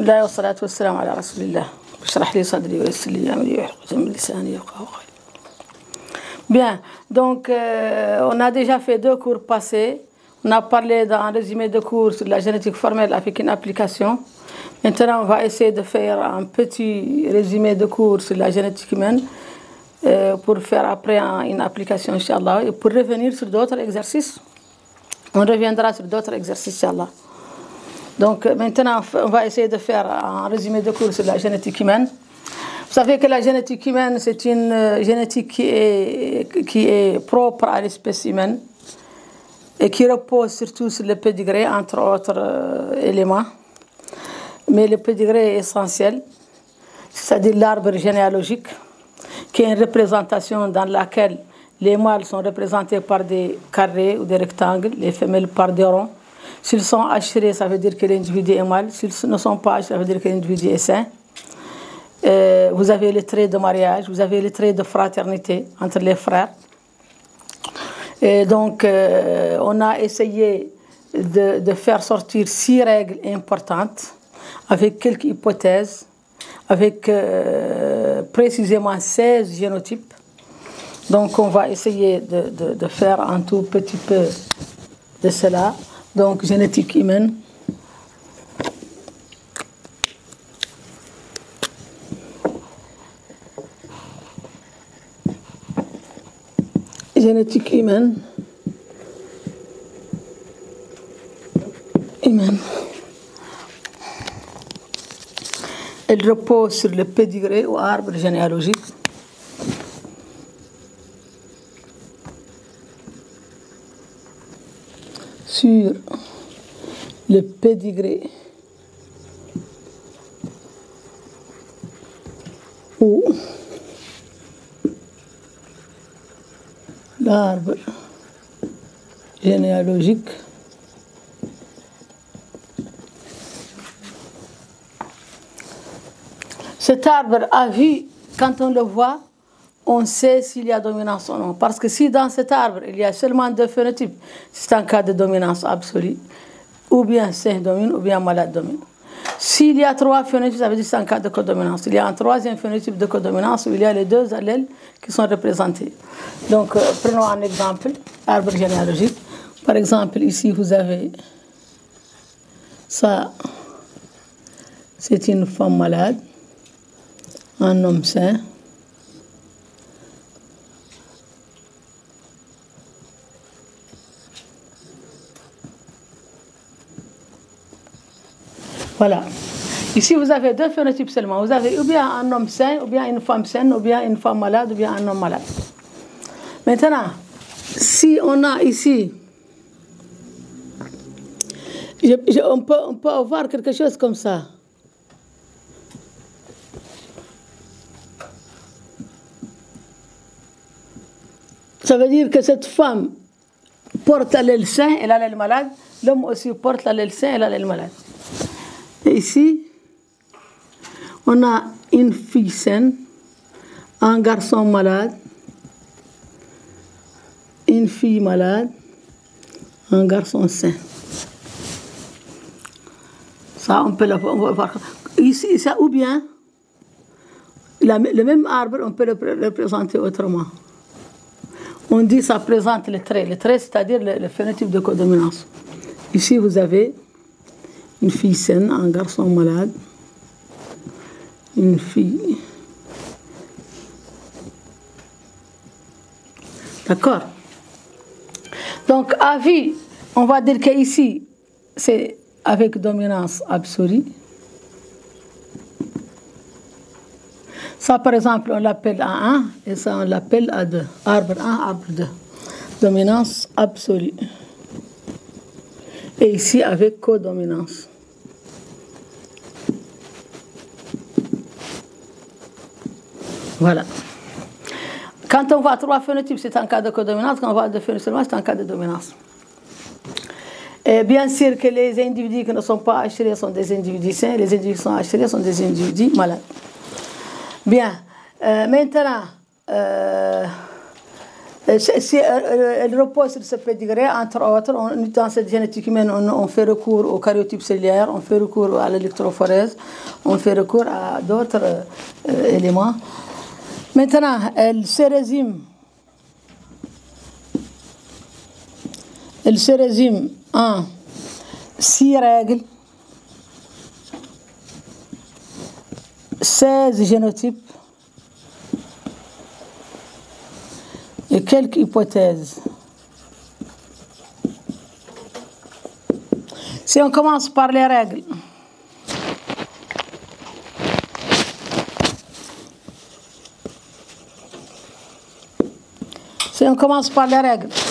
Bismillah wa salatu wa salam ala rasulillah. Shrah li sadri wa yassir li amri wa hlul lisani yafqahu qawli. Bien, donc on a déjà fait 2 cours passés. On a parlé d'un résumé de cours sur la génétique formelle avec une application. Maintenant, on va essayer de faire un petit résumé de cours sur la génétique humaine pour faire après une application, Inch'Allah, et pour revenir sur d'autres exercices. On reviendra sur d'autres exercices, Inch'Allah. Donc maintenant, on va essayer de faire un résumé de cours sur la génétique humaine. Vous savez que la génétique humaine, c'est une génétique qui est propre à l'espèce humaine et qui repose surtout sur le pédigré, entre autres éléments. Mais le pédigré est essentiel, c'est-à-dire l'arbre généalogique, qui est une représentation dans laquelle les mâles sont représentés par des carrés ou des rectangles, les femelles par des ronds. S'ils sont hachés, ça veut dire que l'individu est mâle. S'ils ne sont pas hachés, ça veut dire que l'individu est sain. Vous avez les traits de mariage, vous avez les traits de fraternité entre les frères. Et donc, on a essayé de faire sortir 6 règles importantes avec quelques hypothèses, avec précisément 16 génotypes. Donc, on va essayer de faire un tout petit peu de cela. Donc, génétique humaine. Génétique humaine. Elle repose sur le pédigré ou arbre généalogique. Sur le pédigré ou l'arbre généalogique. Cet arbre à vue, quand on le voit, on sait s'il y a dominance ou non. Parce que si dans cet arbre, il y a seulement 2 phénotypes, c'est un cas de dominance absolue. Ou bien sain domine, ou bien malade domine. S'il y a 3 phénotypes, ça veut dire que c'est un cas de codominance. Il y a un 3e phénotype de codominance où il y a les 2 allèles qui sont représentés. Donc, prenons un exemple, arbre généalogique. Par exemple, ici, vous avez ça, c'est une femme malade, un homme sain. Voilà. Ici, vous avez 2 phénotypes seulement. Vous avez ou bien un homme sain, ou bien une femme saine, ou bien une femme malade, ou bien un homme malade. Maintenant, si on a ici, on peut avoir quelque chose comme ça. Ça veut dire que cette femme porte l'allèle sain et l'allèle malade. L'homme aussi porte l'allèle sain et l'allèle malade. Et ici, on a une fille saine, un garçon malade, une fille malade, un garçon sain. Ça, on peut le voir. Ici, ça, ou bien, le même arbre, on peut le représenter autrement. On dit que ça présente les traits. Les traits, c'est-à-dire le phénotype de codominance. Ici, vous avez une fille saine, un garçon malade, une fille. D'accord? Donc, à vie, on va dire qu'ici, c'est avec dominance absolue. Ça, par exemple, on l'appelle A1 et ça, on l'appelle A2. Arbre 1, arbre 2. Dominance absolue. Et ici, avec codominance. Voilà. Quand on voit 3 phénotypes, c'est un cas de codominance. Quand on voit 2 phénotypes, c'est un cas de dominance. Et bien sûr que les individus qui ne sont pas hachés sont des individus sains. Les individus qui sont hachés sont des individus malades. Bien. Maintenant, Elle repose sur ce pédigré, entre autres. Dans cette génétique humaine, on fait recours au karyotype cellulaire, on fait recours à l'électrophorèse, on fait recours à d'autres éléments. Maintenant, elle se résume en 6 règles, 16 génotypes et quelques hypothèses. Si on commence par les règles,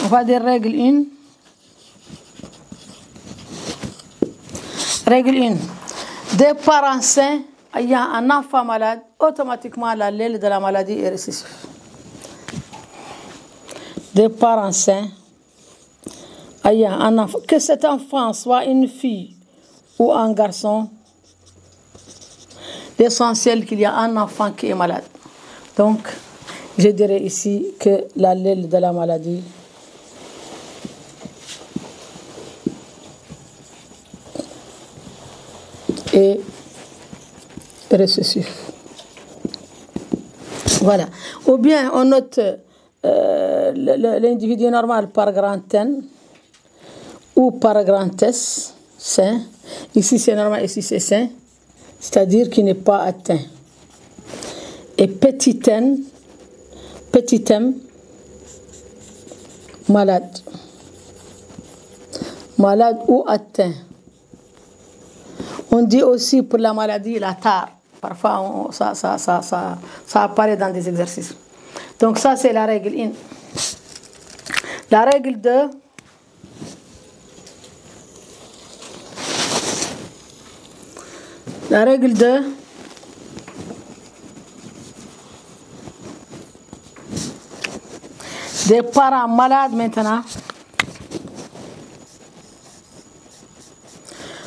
on va dire règle 1. Règle 1. Des parents sains ayant un enfant malade, automatiquement l'allèle de la maladie est récessif. Des parents sains ayant un enfant, que cet enfant soit une fille ou un garçon, l'essentiel qu'il y a un enfant qui est malade. Donc, je dirais ici que l'allèle de la maladie est récessif. Voilà. Ou bien on note l'individu normal par grand N ou par grand S, sain. Ici c'est normal, ici c'est sain, c'est-à-dire qu'il n'est pas atteint. Et petit n, petit m, malade. Malade ou atteint. On dit aussi pour la maladie la tare. Parfois, ça apparaît dans des exercices. Donc ça, c'est la règle 1. La règle 2. La règle 2. Des parents malades maintenant.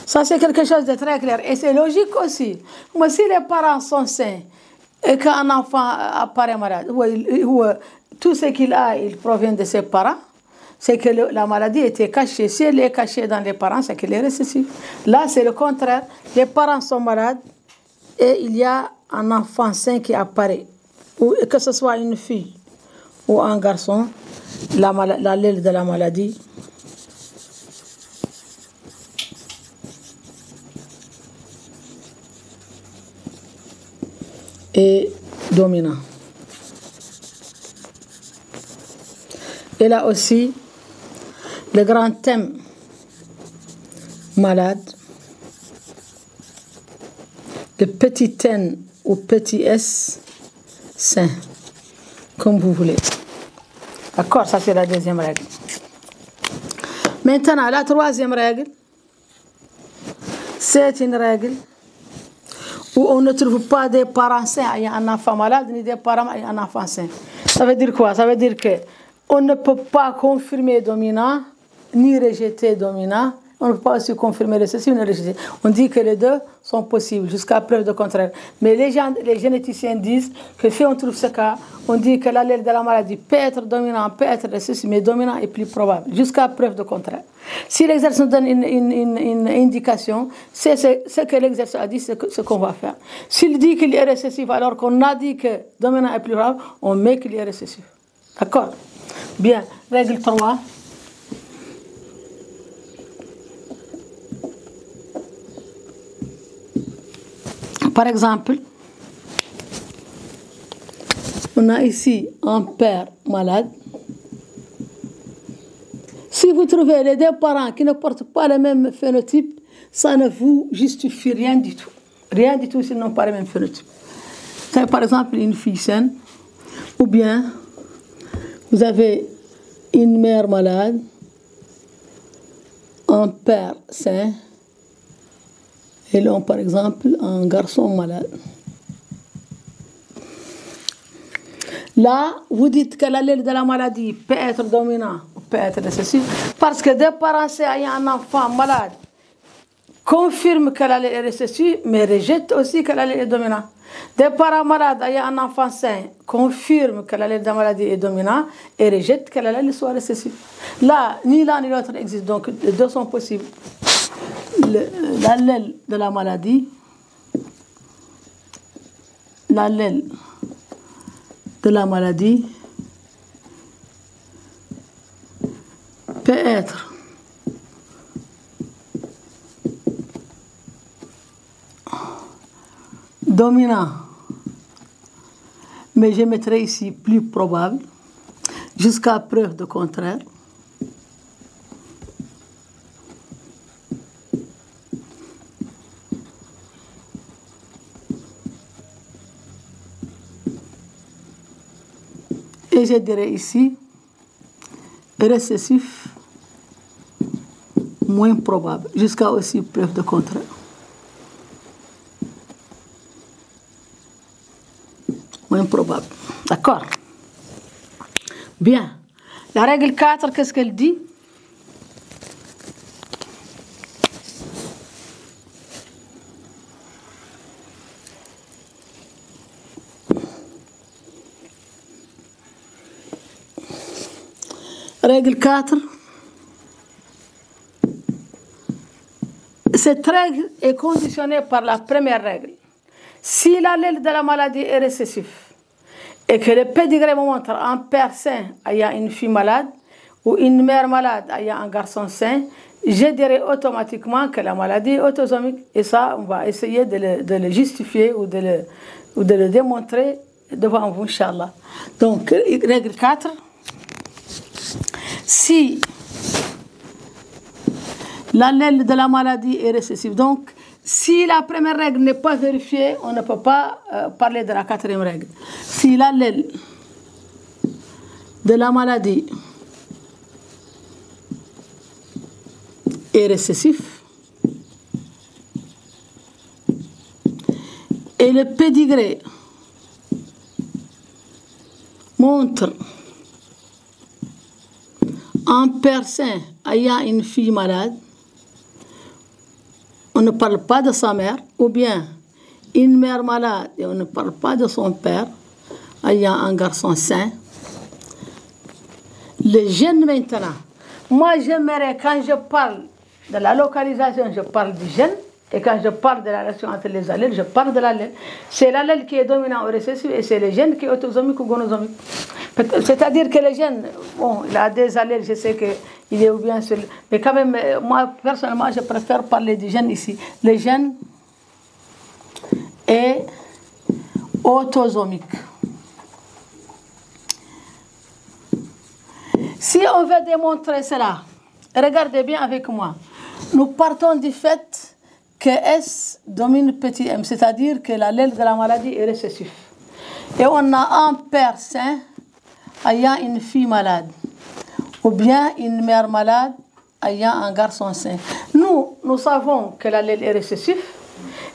Ça, c'est quelque chose de très clair. Et c'est logique aussi. Mais si les parents sont sains et qu'un enfant apparaît malade, tout ce qu'il a, il provient de ses parents, c'est que la maladie était cachée. Si elle est cachée dans les parents, c'est qu'elle est récessive. Là, c'est le contraire. Les parents sont malades et il y a un enfant sain qui apparaît. Ou que ce soit une fille ou un garçon, l'allèle de la maladie est dominant. Et là aussi, le grand thème malade, le petit n ou petit s, sain, comme vous voulez. D'accord, ça c'est la deuxième règle. Maintenant, la troisième règle, c'est une règle où on ne trouve pas des parents sains ayant un enfant malade, ni des parents ayant un enfant sain. Ça veut dire quoi? Ça veut dire qu'on ne peut pas confirmer dominant, ni rejeter dominant. On ne peut pas aussi confirmer récessif, ni rejeter. On dit que les deux sont possibles, jusqu'à preuve de contraire. Mais les généticiens disent que si on trouve ce cas, on dit que l'allèle de la maladie peut être dominant, peut être récessif, mais dominant est plus probable, jusqu'à preuve de contraire. Si l'exercice donne une indication, c'est ce que l'exercice a dit, c'est ce qu'on va faire. S'il dit qu'il est récessif alors qu'on a dit que dominant est plus probable, on met qu'il est récessif. D'accord? Bien. Règle 3. Par exemple, on a ici un père malade. Si vous trouvez les deux parents qui ne portent pas le même phénotype, ça ne vous justifie rien du tout. Rien du tout s'ils n'ont pas le même phénotype. C'est par exemple une fille saine, ou bien vous avez une mère malade, un père sain, et là, par exemple, un garçon malade. Là, vous dites que l'allèle de la maladie peut être dominant ou peut être récessif, parce que des parents ayant un enfant malade confirme que l'allèle est récessif, mais rejette aussi que l'allèle est dominant. Des parents malades ayant un enfant sain confirment que l'allèle de la maladie est dominant et rejettent que l'allèle soit récessif. Là, ni l'un ni l'autre existe, donc les deux sont possibles. L'allèle de la maladie, l'allèle de la maladie peut être dominant, mais je mettrai ici plus probable, jusqu'à preuve de contraire. Et je dirais ici récessif, moins probable, jusqu'à aussi preuve de contraire. Moins probable. D'accord? Bien. La règle 4, qu'est-ce qu'elle dit? Règle 4. Cette règle est conditionnée par la première règle. Si l'allèle de la maladie est récessif et que le pédigré montre un père sain ayant une fille malade ou une mère malade ayant un garçon sain, je dirais automatiquement que la maladie est autosomique. Et ça, on va essayer de le justifier ou de le démontrer devant vous, Inch'Allah. Donc, règle 4. Si l'allèle de la maladie est récessif, donc si la première règle n'est pas vérifiée, on ne peut pas parler de la quatrième règle. Si l'allèle de la maladie est récessif et le pédigré montre un père sain ayant une fille malade, on ne parle pas de sa mère, ou bien une mère malade et on ne parle pas de son père ayant un garçon sain. Les gènes maintenant, moi j'aimerais quand je parle de la localisation, je parle du gène, et quand je parle de la relation entre les allèles, je parle de l'allèle. C'est l'allèle qui est dominant ou récessif et c'est le gène qui est autosomique ou gonosomique. C'est-à-dire que le gène, bon, il a des allèles, je sais qu'il est ou bien seul, mais quand même, moi personnellement, je préfère parler du gène ici. Le gène est autosomique. Si on veut démontrer cela, regardez bien avec moi. Nous partons du fait que S domine petit m, c'est-à-dire que l'allèle de la maladie est récessif. Et on a un père sain ayant une fille malade, ou bien une mère malade ayant un garçon sain. Nous savons que l'allèle est récessif,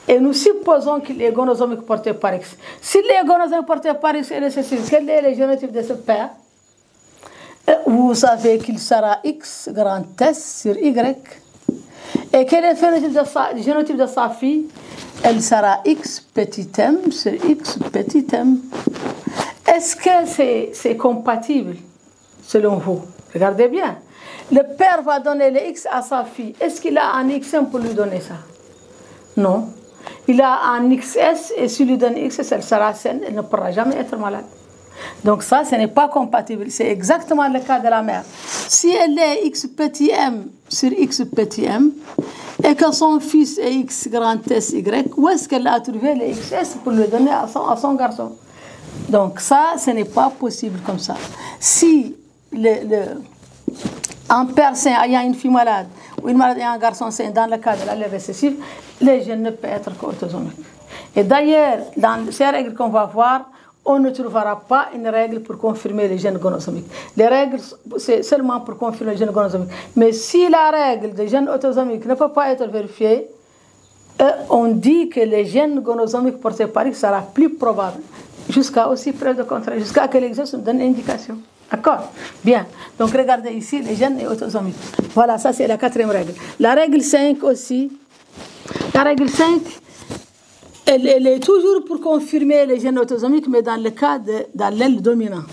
et nous supposons qu'il est gonosomique porté par X. Si le gonosomique porté par X est récessif, quel est le génotype de ce père? Vous savez qu'il sera X grand S sur Y. Et quel est le génotype de sa fille? Elle sera X petit m sur X petit m. Est-ce que c'est compatible selon vous? Regardez bien. Le père va donner le X à sa fille. Est-ce qu'il a un XM pour lui donner ça? Non. Il a un XS et s'il lui donne XS, elle sera saine, elle ne pourra jamais être malade. Donc ça, ce n'est pas compatible. C'est exactement le cas de la mère. Si elle est X petit m sur X petit m et que son fils est X grand S Y, où est-ce qu'elle a trouvé le XS pour le donner à son garçon? Donc ça, ce n'est pas possible comme ça. Si un père sain ayant une fille malade ou une malade ayant un garçon sain, dans le cas de l'allèle récessif, les gènes ne peuvent être qu'autosomiques. Et d'ailleurs, dans ces règles qu'on va voir, on ne trouvera pas une règle pour confirmer les gènes gonosomiques. Les règles, c'est seulement pour confirmer les gènes gonosomiques. Mais si la règle des gènes autosomiques ne peut pas être vérifiée, on dit que les gènes gonosomiques portés par X sera plus probable, jusqu'à aussi preuve de contraire, jusqu'à que l'exercice nous donne une indication. D'accord? Bien. Donc regardez ici, les gènes et autosomiques. Voilà, ça c'est la quatrième règle. La règle 5 aussi, La règle 5, elle est toujours pour confirmer les gènes autosomiques, mais dans le cas de l'allèle dominant.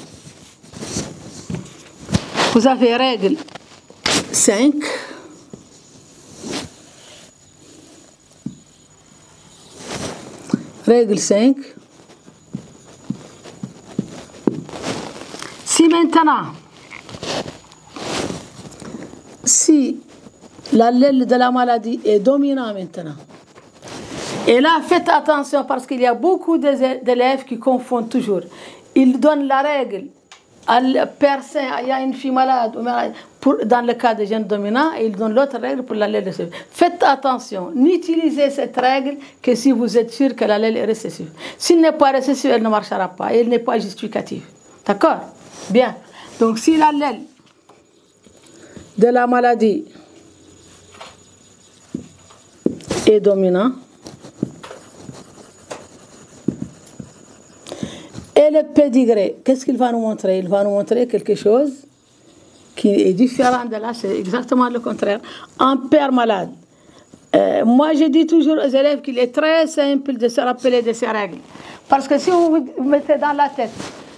Vous avez règle 5. Règle 5. Si maintenant, si l'allèle de la maladie est dominant maintenant, et là, faites attention parce qu'il y a beaucoup d'élèves qui confondent toujours. Ils donnent la règle à père sain, il y a une fille malade, dans le cas des gènes dominants, et ils donnent l'autre règle pour l'allèle récessif. Faites attention, n'utilisez cette règle que si vous êtes sûr que l'allèle est récessif. S'il n'est pas récessif, elle ne marchera pas, elle n'est pas justificative. D'accord? Bien. Donc, si l'allèle de la maladie est dominant, et le pédigré, qu'est-ce qu'il va nous montrer? Il va nous montrer quelque chose qui est différent de là, c'est exactement le contraire. Un père malade. Moi, je dis toujours aux élèves qu'il est très simple de se rappeler de ces règles. Parce que si vous vous mettez dans la tête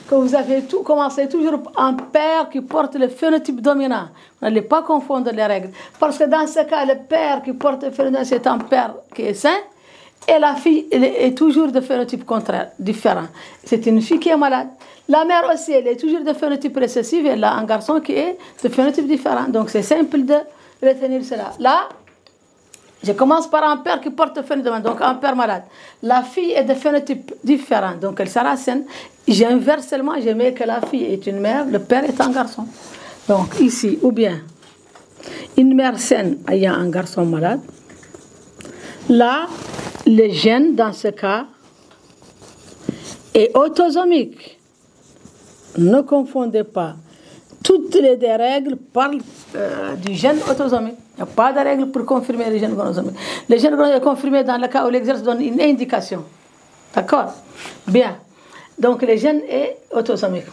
que vous avez commencé toujours un père qui porte le phénotype dominant, vous n'allez pas confondre les règles. Parce que dans ce cas, le père qui porte le phénotype, c'est un père qui est sain. Et la fille est toujours de phénotype contraire, différent. C'est une fille qui est malade. La mère aussi, elle est toujours de phénotype récessif. Elle a un garçon qui est de phénotype différent. Donc c'est simple de retenir cela. Là, je commence par un père qui porte le phénotype, donc un père malade. La fille est de phénotype différent, donc elle sera saine. J'inverse seulement, je mets que la fille est une mère, le père est un garçon. Donc ici, ou bien une mère saine ayant un garçon malade. Là, le gène, dans ce cas, est autosomique. Ne confondez pas. Toutes les règles parlent du gène autosomique. Il n'y a pas de règle pour confirmer les gènes gonosomiques. Le gène gonosomique est confirmé dans le cas où l'exercice donne une indication. D'accord? Bien. Donc, le gène est autosomique.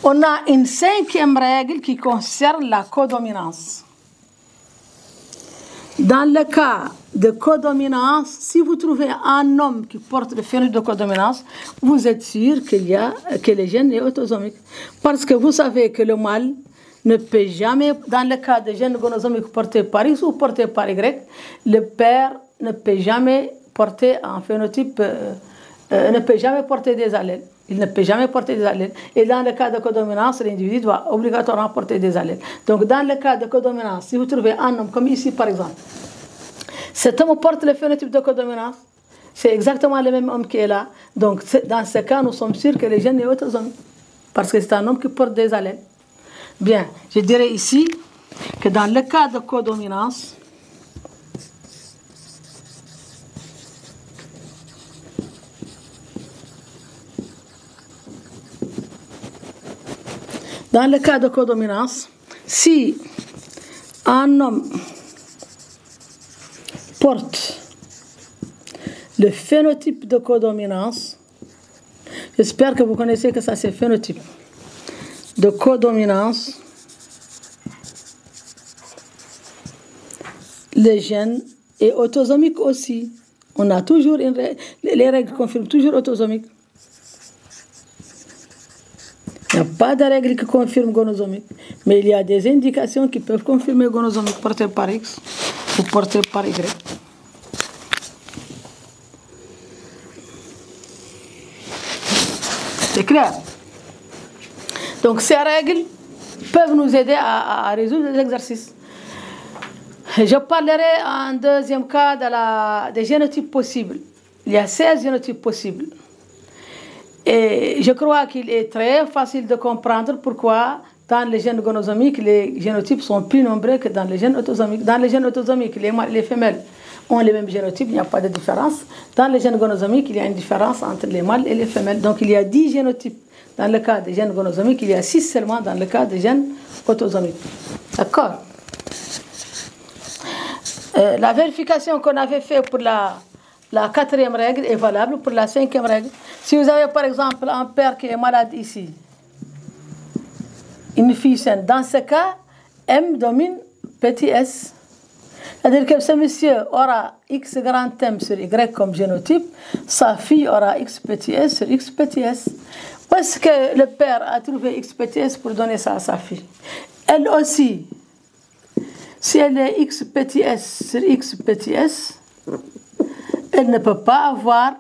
On a une 5e règle qui concerne la codominance. Dans le cas de codominance, si vous trouvez un homme qui porte le phénotype de codominance, vous êtes sûr que le gène est autosomique. Parce que vous savez que le mâle ne peut jamais, dans le cas de gène gonosomique porté par X ou porté par Y, le père ne peut jamais porter un phénotype, ne peut jamais porter des allèles. Il ne peut jamais porter des allèles. Et dans le cas de codominance, l'individu doit obligatoirement porter des allèles. Donc, dans le cas de codominance, si vous trouvez un homme, comme ici par exemple, cet homme porte le phénotype de codominance, c'est exactement le même homme qui est là. Donc, dans ce cas, nous sommes sûrs que le gène est autosomique. Parce que c'est un homme qui porte des allèles. Bien, je dirais ici que dans le cas de codominance, si un homme porte le phénotype de codominance, j'espère que vous connaissez que ça c'est phénotype de codominance, le gène est autosomique aussi. On a toujours les règles confirment toujours autosomique. Il n'y a pas de règle qui confirme gonosomique, mais il y a des indications qui peuvent confirmer gonosomique porté par X ou porté par Y. C'est clair? Donc ces règles peuvent nous aider à résoudre les exercices. Je parlerai en deuxième cas des génotypes possibles. Il y a 16 génotypes possibles. Et je crois qu'il est très facile de comprendre pourquoi dans les gènes gonosomiques, les génotypes sont plus nombreux que dans les gènes autosomiques. Dans les gènes autosomiques, les femelles ont les mêmes génotypes, il n'y a pas de différence. Dans les gènes gonosomiques, il y a une différence entre les mâles et les femelles. Donc il y a 10 génotypes dans le cas des gènes gonosomiques, il y a 6 seulement dans le cas des gènes autosomiques. D'accord? La vérification qu'on avait faite pour la 4e règle est valable pour la 5e règle. Si vous avez par exemple un père qui est malade ici, une fille saine, dans ce cas, M domine petit s. C'est-à-dire que ce monsieur aura X grand M sur Y comme génotype, sa fille aura X petit s sur X petit s. Où est-ce que le père a trouvé X petit s pour donner ça à sa fille? Elle aussi, si elle est X petit s sur X petit s, elle ne peut pas avoir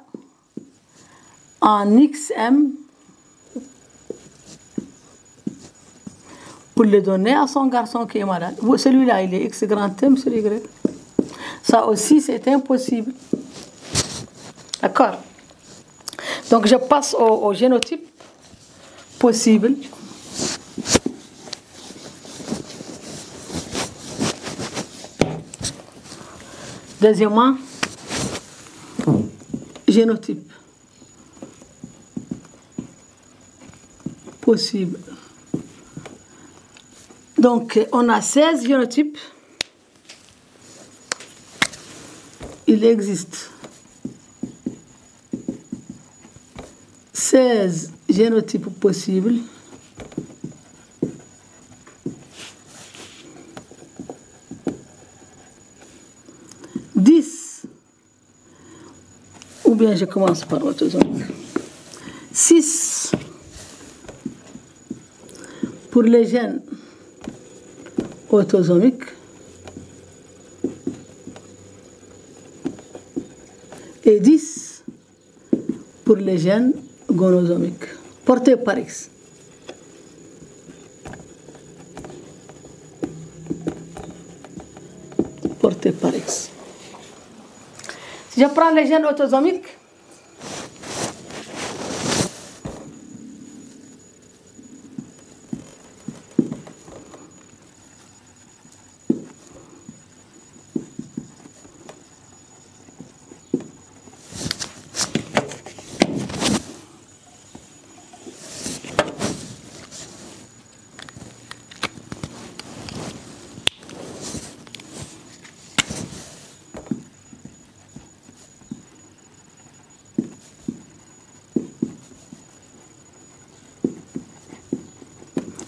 un XM pour le donner à son garçon qui est malade. Celui-là, il est X grand M sur Y. Ça aussi, c'est impossible. D'accord? Donc, je passe au génotype possible. Deuxièmement, génotype possible. Donc, on a 16 génotypes. Il existe 16 génotypes possibles. Ou bien je commence par autosomique. 6 pour les gènes autosomiques et 10 pour les gènes gonosomiques, portés par X. Portés par X. Si je prends les gènes autosomiques,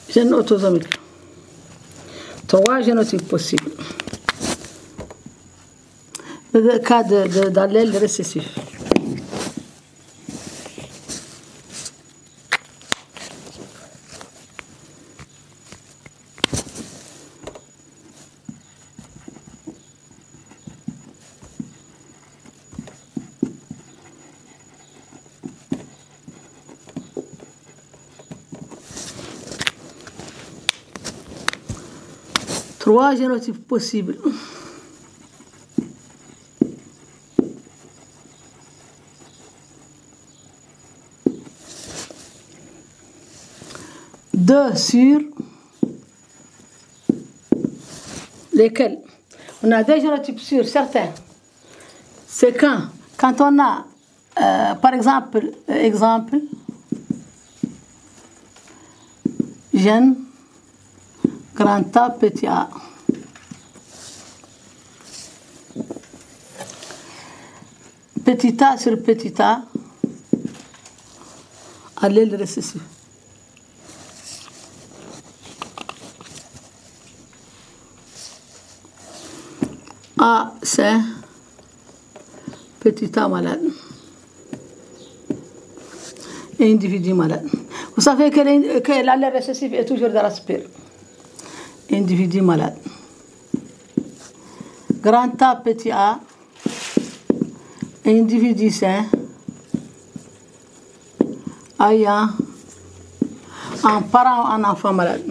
gènes autosomiques. 3 génotypes possibles. Le cas d'allèle récessif. Trois génotypes possibles. Deux sur lesquels on a des génotypes sur certains. C'est quand on a, par exemple, gène grand A, petit a. Petit a sur petit a, allèle récessif. A, c'est petit a malade. Individu malade. Vous savez que l'allèle récessif est toujours de la spire. Individu malade. Grand A, petit a, individu sain, ayant un parent, un enfant malade.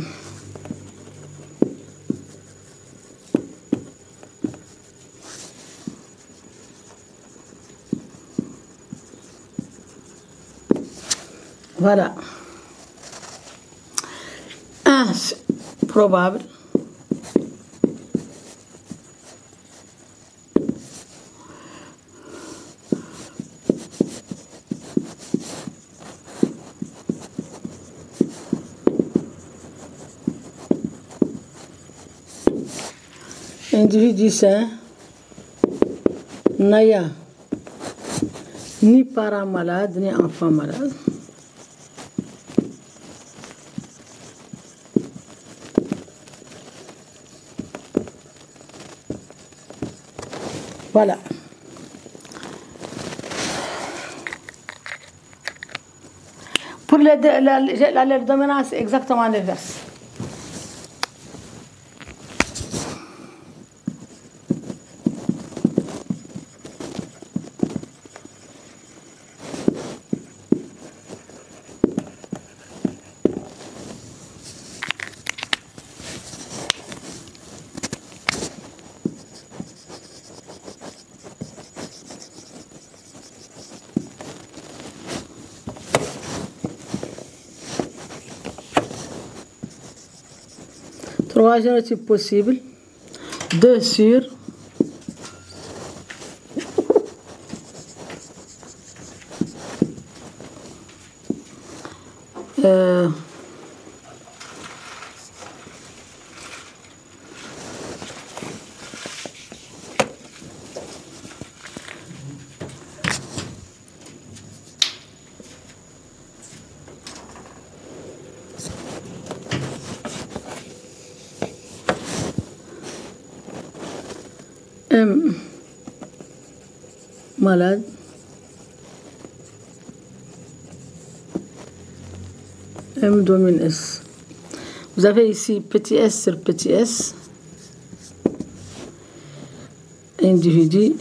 Voilà. Un probable. Individu sain, n'ayant ni parent malade, ni enfant malade. Voilà. Pour l'allèle dominant, c'est exactement l'inverse. Trois génotypes possibles, 2 sur M malade, M domine S. Vous avez ici petit s sur petit s, individu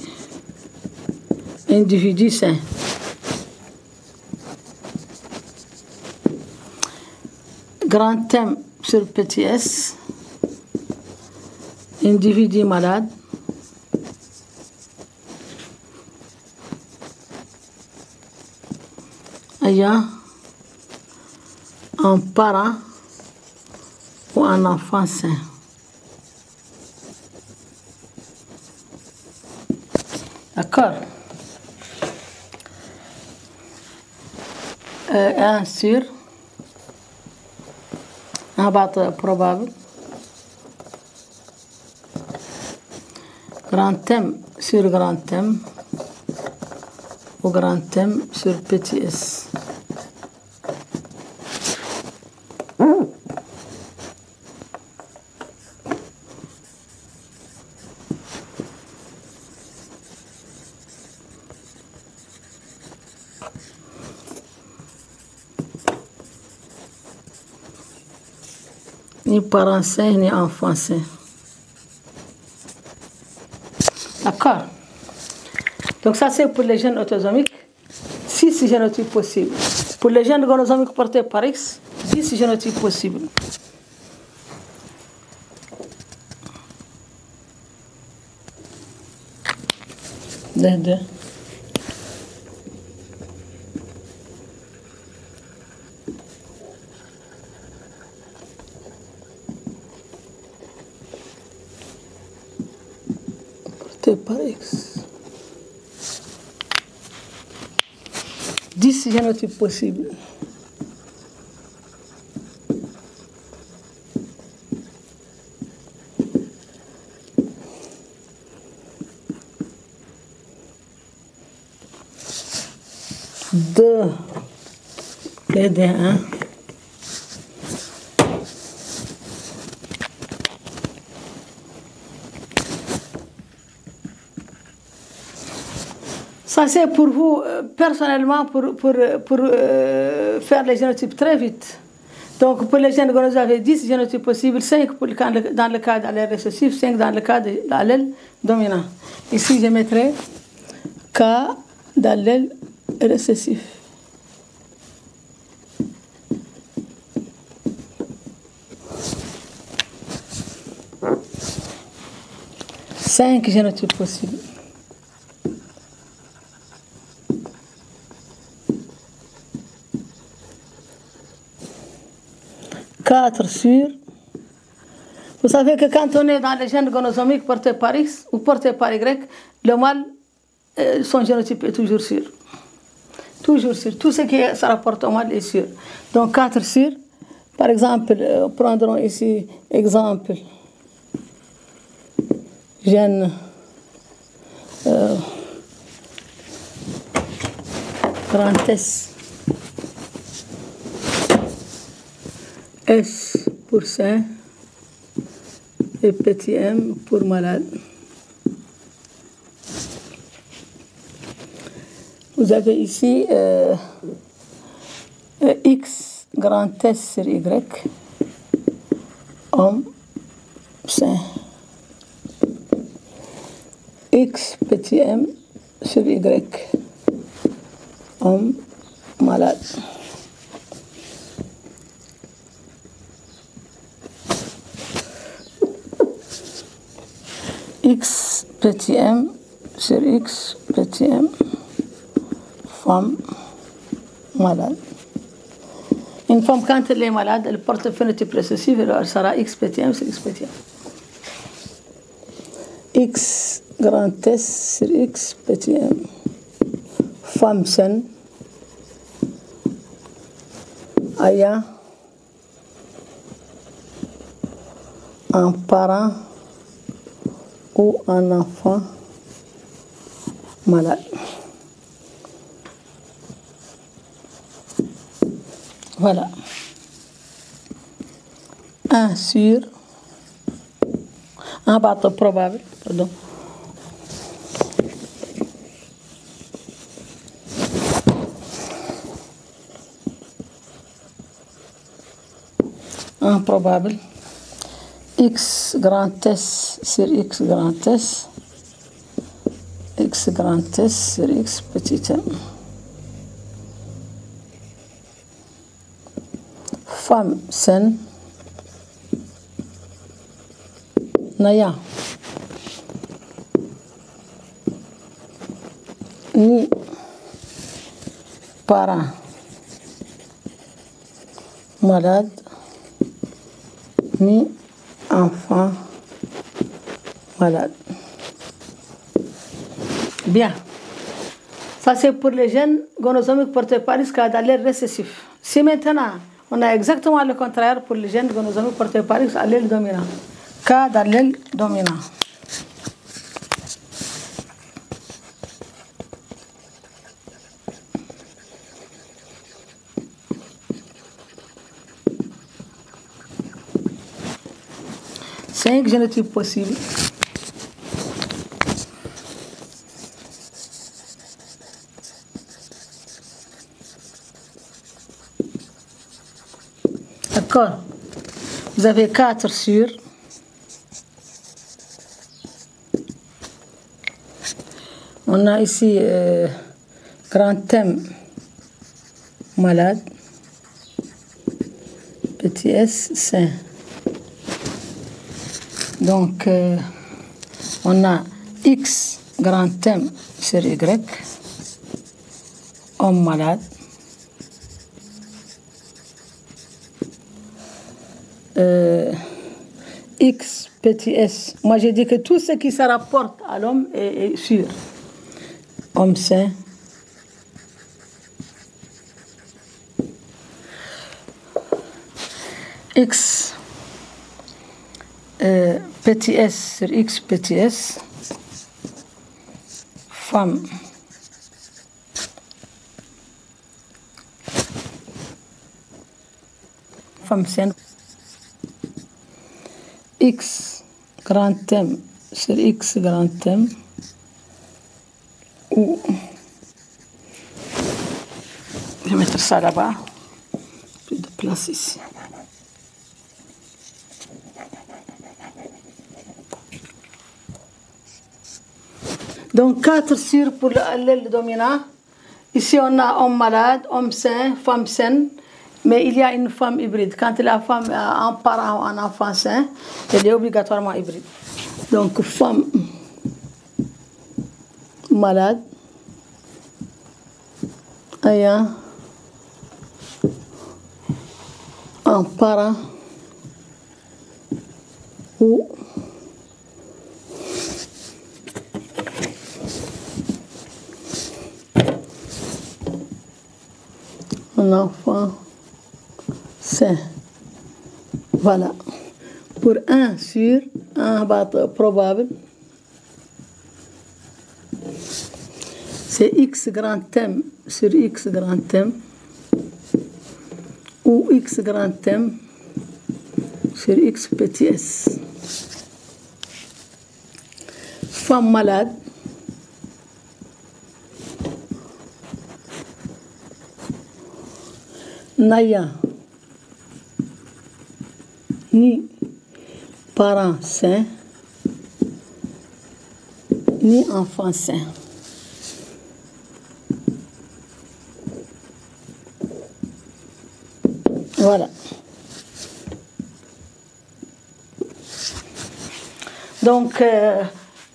sain. Grand M sur petit s, individu malade. Ayant un parent ou un enfant sain. D'accord. 1 sur un bateau probable. Grand M sur grand M ou grand M sur petit s. Ni parents sains, ni enfants sains. D'accord. Donc ça c'est pour les gènes autosomiques, 6 génotypes possibles. Pour les gènes gonosomiques portés par X, 10 génotypes possibles. Deux. Par X. 10 génotypes possibles. Les D1. Ça c'est pour vous, personnellement, pour faire les génotypes très vite. Donc pour les gènes gonos, vous avez 10 génotypes possibles, 5 dans le cas d'allèle récessif, 5 dans le cas de l'allèle dominant. Ici je mettrai cas d'allèle récessif. Cinq génotypes possibles. Quatre sur. Vous savez que quand on est dans les gènes gonosomiques portés par X ou portés par Y, le mâle, son génotype est toujours sûr. Toujours sûr. Tout ce qui se rapporte au mâle est sûr. Donc 4 sur. Par exemple, prendrons ici exemple. Gène grand S. S pour sain et petit m pour malade. Vous avez ici X grand S sur Y, homme sain. X petit m sur Y, homme malade. X petit m sur X petit m, femme malade. Une femme, quand elle est malade, elle porte phénotype récessif, elle sera X petit m sur X petit m. X grand S sur X petit m, femme saine, ayant un parent ou un enfant malade. Voilà. Un sur, un bateau probable, pardon. Un probable. X grand S sur X grand S, X grand S sur X petit m. Femme saine, n'ayant ni parents malades, ni enfants malades. Bien. Ça, c'est pour les gènes gonosomiques portés par X allèle récessif. Si maintenant, on a exactement le contraire pour les gènes gonosomiques portés par X allèle dominant. Cas d'allèle dominant. Cinq génotypes possibles. D'accord. Vous avez 4 sur. On a ici grand M malade, petit S sain. Donc, on a X grand M sur Y, homme malade. X petit s, moi j'ai dit que tout ce qui se rapporte à l'homme est sûr. Homme sain. X petit s sur X petit s, femme. Femme saine. X grand M sur X grand M, ou je vais mettre ça là-bas, plus de place ici. Donc 4 sur pour l'allèle dominant. Ici on a homme malade, homme sain, femme saine. Mais il y a une femme hybride. Quand la femme a un parent ou un enfant sain, elle est obligatoirement hybride. Donc, femme malade, ayant un parent ou un enfant sain. Voilà. Pour 1 sur un bateau probable, c'est X grand M sur X grand M, ou X grand M sur X petit s. Femme malade, n'ayant ni parents sains, ni enfants sains. Voilà. Donc,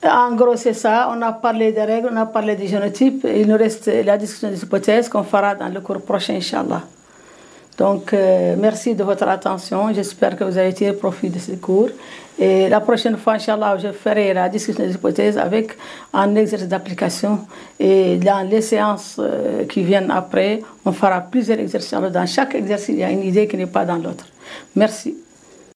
en gros, c'est ça. On a parlé des règles, on a parlé des génotypes. Il nous reste la discussion des hypothèses qu'on fera dans le cours prochain, Inch'Allah. Donc, merci de votre attention. J'espère que vous avez tiré profit de ce cours. Et la prochaine fois, Inch'Allah, je ferai la discussion des hypothèses avec un exercice d'application. Et dans les séances qui viennent après, on fera plusieurs exercices. Dans chaque exercice, il y a une idée qui n'est pas dans l'autre. Merci.